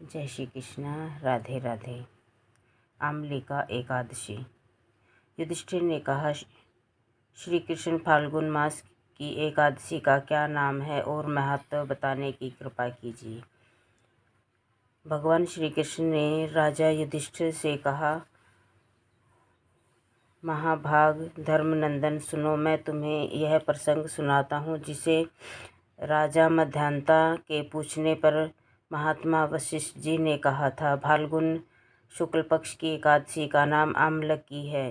जय श्री कृष्णा। राधे राधे। आमलिका एकादशी। युधिष्ठिर ने कहा, श्री कृष्ण फाल्गुन मास की एकादशी का क्या नाम है और महत्व बताने की कृपा कीजिए। भगवान श्री कृष्ण ने राजा युधिष्ठिर से कहा, महाभाग धर्मनंदन, सुनो, मैं तुम्हें यह प्रसंग सुनाता हूँ जिसे राजा मध्यांता के पूछने पर महात्मा वशिष्ठ जी ने कहा था। फाल्गुन शुक्ल पक्ष की एकादशी का नाम आमलकी है।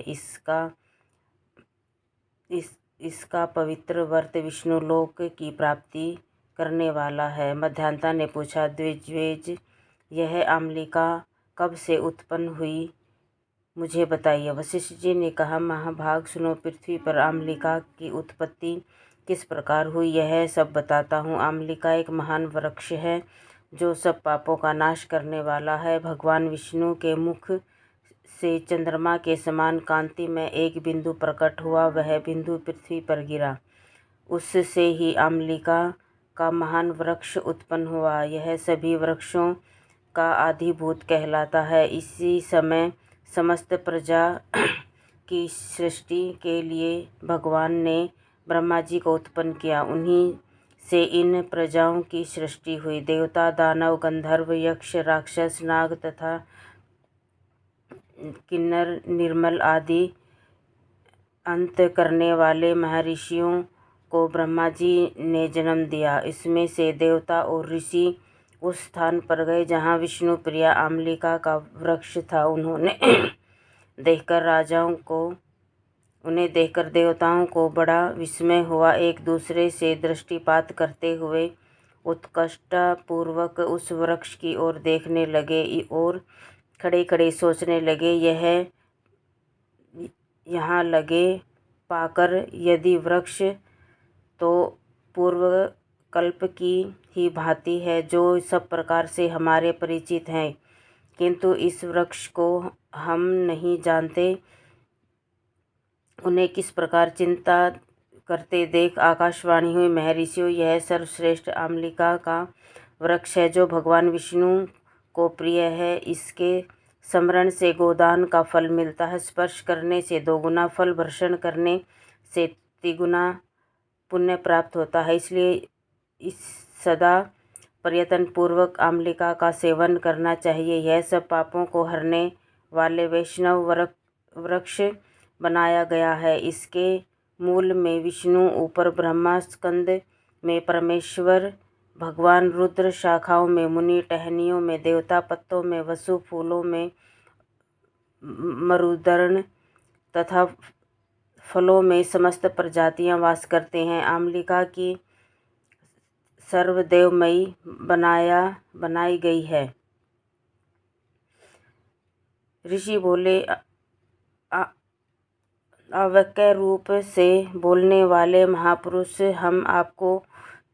इसका पवित्र व्रत विष्णु लोक की प्राप्ति करने वाला है। मध्यांता ने पूछा, द्विजवेज, यह आमलिका कब से उत्पन्न हुई, मुझे बताइए। वशिष्ठ जी ने कहा, महाभाग सुनो, पृथ्वी पर आमलिका की उत्पत्ति किस प्रकार हुई यह सब बताता हूँ। आमलिका एक महान वृक्ष है जो सब पापों का नाश करने वाला है। भगवान विष्णु के मुख से चंद्रमा के समान कांति में एक बिंदु प्रकट हुआ। वह बिंदु पृथ्वी पर गिरा। उससे ही आमलिका का महान वृक्ष उत्पन्न हुआ। यह सभी वृक्षों का आदिभूत कहलाता है। इसी समय समस्त प्रजा की सृष्टि के लिए भगवान ने ब्रह्मा जी को उत्पन्न किया। उन्हीं से इन प्रजाओं की सृष्टि हुई। देवता, दानव, गंधर्व, यक्ष, राक्षस, नाग तथा किन्नर, निर्मल आदि अंत करने वाले महर्षियों को ब्रह्मा जी ने जन्म दिया। इसमें से देवता और ऋषि उस स्थान पर गए जहाँ विष्णु प्रिया आमलिका का वृक्ष था। उन्हें देखकर देवताओं को बड़ा विस्मय हुआ। एक दूसरे से दृष्टिपात करते हुए उत्कंठापूर्वक उस वृक्ष की ओर देखने लगे और खड़े खड़े सोचने लगे, यह यहाँ लगे पाकर यदि वृक्ष तो पूर्व कल्प की ही भांति है, जो सब प्रकार से हमारे परिचित हैं, किंतु इस वृक्ष को हम नहीं जानते। उन्हें किस प्रकार चिंता करते देख आकाशवाणी हुई, महर्षियों, यह सर्वश्रेष्ठ आमलिका का वृक्ष है जो भगवान विष्णु को प्रिय है। इसके स्मरण से गोदान का फल मिलता है, स्पर्श करने से 2 गुना फल, वर्षण करने से 3 गुना पुण्य प्राप्त होता है। इसलिए इस सदा प्रयत्न पूर्वक आमलिका का सेवन करना चाहिए। यह सब पापों को हरने वाले वैष्णव वृक्ष बनाया गया है। इसके मूल में विष्णु, ऊपर ब्रह्मा, स्कंद में परमेश्वर भगवान रुद्र, शाखाओं में मुनि, टहनियों में देवता, पत्तों में वसु, फूलों में मरुदगण तथा फलों में समस्त प्रजातियां वास करते हैं। आमलिका की सर्वदेवमयी बनाई गई है। ऋषि बोले, अव्यक्त रूप से बोलने वाले महापुरुष, हम आपको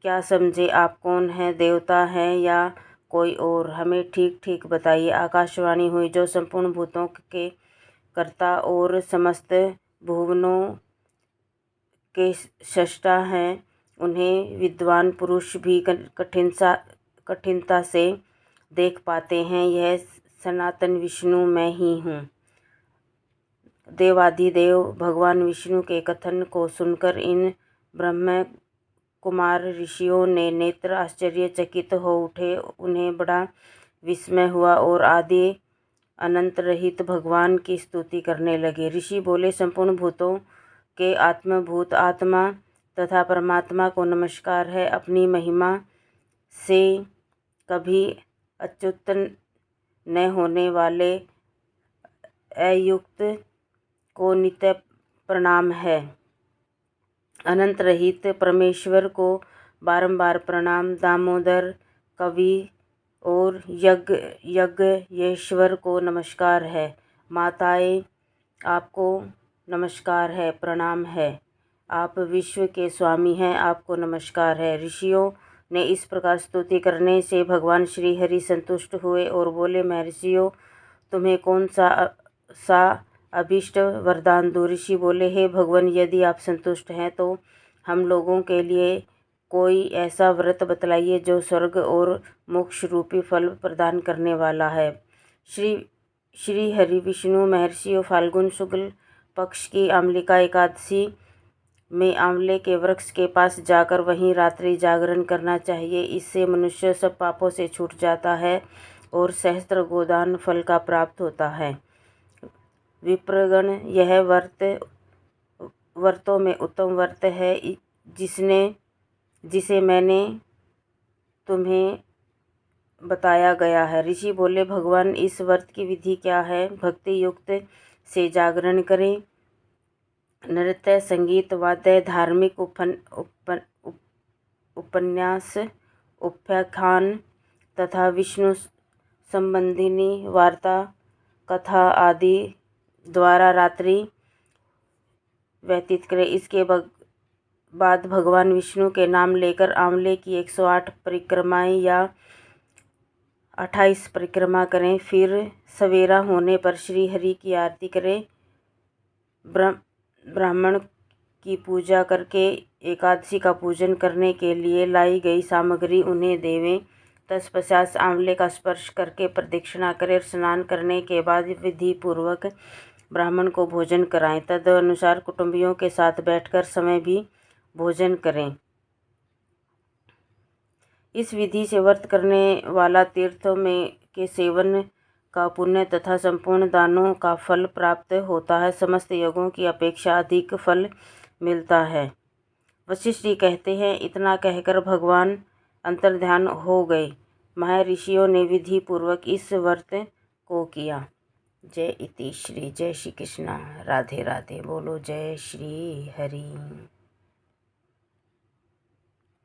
क्या समझे, आप कौन हैं, देवता हैं या कोई और, हमें ठीक ठीक बताइए। आकाशवाणी हुई, जो संपूर्ण भूतों के कर्ता और समस्त भुवनों के सृष्टा हैं, उन्हें विद्वान पुरुष भी कठिनता से देख पाते हैं। यह सनातन विष्णु मैं ही हूँ। देवाधिदेव भगवान विष्णु के कथन को सुनकर इन ब्रह्म कुमार ऋषियों ने नेत्र आश्चर्यचकित हो उठे। उन्हें बड़ा विस्मय हुआ और आदि अनंत रहित भगवान की स्तुति करने लगे। ऋषि बोले, संपूर्ण भूतों के आत्मभूत आत्मा तथा परमात्मा को नमस्कार है। अपनी महिमा से कभी अच्युत न होने वाले अयुक्त को नित्य प्रणाम है। अनंत रहित परमेश्वर को बारंबार प्रणाम। दामोदर कवि और यज्ञेश्वर को नमस्कार है। माताएं, आपको नमस्कार है, प्रणाम है। आप विश्व के स्वामी हैं, आपको नमस्कार है। ऋषियों ने इस प्रकार स्तुति करने से भगवान श्री हरि संतुष्ट हुए और बोले, महर्षियों, तुम्हें कौन सा अभीष्ट वरदान दूँ। ऋषि बोले, हे भगवान, यदि आप संतुष्ट हैं तो हम लोगों के लिए कोई ऐसा व्रत बतलाइए जो स्वर्ग और मोक्ष रूपी फल प्रदान करने वाला है। श्री हरि विष्णु महर्षियों फाल्गुन शुक्ल पक्ष की आमलिका एकादशी में आंवले के वृक्ष के पास जाकर वहीं रात्रि जागरण करना चाहिए। इससे मनुष्य सब पापों से छूट जाता है और सहस्त्र गोदान फल का प्राप्त होता है। विप्रगण, यह व्रतों में उत्तम व्रत है जिसे मैंने तुम्हें बताया गया है। ऋषि बोले, भगवान, इस व्रत की विधि क्या है? भक्ति युक्त से जागरण करें। नृत्य, संगीत, वाद्य, धार्मिक उपन्यास, उपाख्यान तथा विष्णु संबंधिनी वार्ता कथा आदि द्वारा रात्रि व्यतीत करें। इसके बाद भगवान विष्णु के नाम लेकर आंवले की 108 परिक्रमाएं या 28 परिक्रमा करें। फिर सवेरा होने पर श्री हरि की आरती करें। ब्राह्मण की पूजा करके एकादशी का पूजन करने के लिए लाई गई सामग्री उन्हें देवें। तत्पश्चात आंवले का स्पर्श करके प्रदक्षिणा करें। स्नान करने के बाद विधि पूर्वक ब्राह्मण को भोजन कराएं। तदनुसार कुटुंबियों के साथ बैठकर समय भी भोजन करें। इस विधि से व्रत करने वाला तीर्थों में के सेवन का पुण्य तथा संपूर्ण दानों का फल प्राप्त होता है। समस्त यज्ञों की अपेक्षा अधिक फल मिलता है। वशिष्ठ जी कहते हैं, इतना कहकर भगवान अंतर्ध्यान हो गए। महर्षियों ने विधि पूर्वक इस व्रत को किया। जय इति श्री। जय श्री कृष्णा। राधे राधे। बोलो जय श्री हरि।